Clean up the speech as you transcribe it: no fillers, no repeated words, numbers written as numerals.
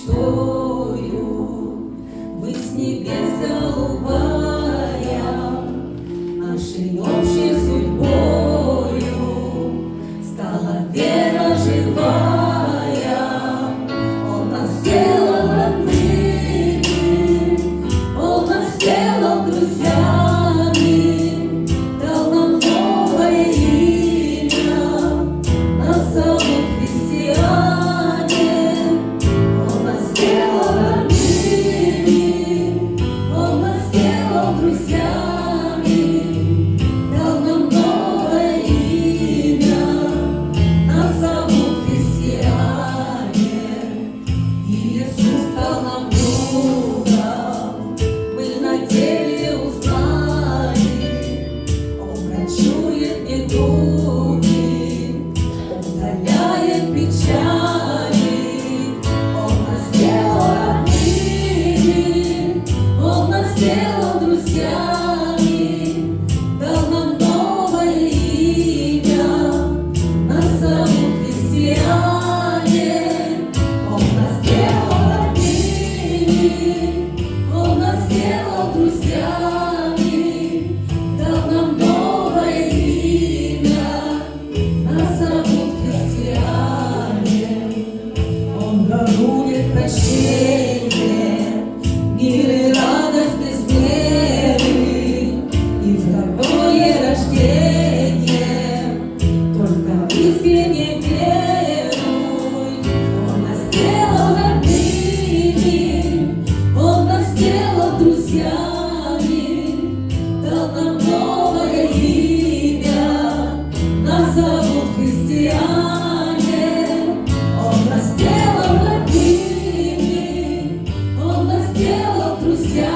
мечтою, высь небес голубая, нашей общей судьбою стала вера живая. Он нас сделал родными, Он нас сделал друзьями, дал нам новое имя, нас зовут христиане. Он нас сделал родными, Он нас сделал друзьями, дал нам новое имя, нас зовут христиане. И Иисус стал нам другом, мы на деле узнали. Он врачует недуги, удаляет печали. Он нас сделал родными, Он нас сделал друзьями, дал нам новое имя, нас зовут христиане. Он нас сделал родными, Он нас сделал друзьями, дал нам новое имя, нас зовут христиане. Он дарует прощение, мир и радость без меры, и второе рождение. Только искренне веруй. Он нас сделал родными, Он нас сделал друзьями, дал нам новое имя, нас зовут христиане. Он нас сделал родными, Он нас сделал друзьями,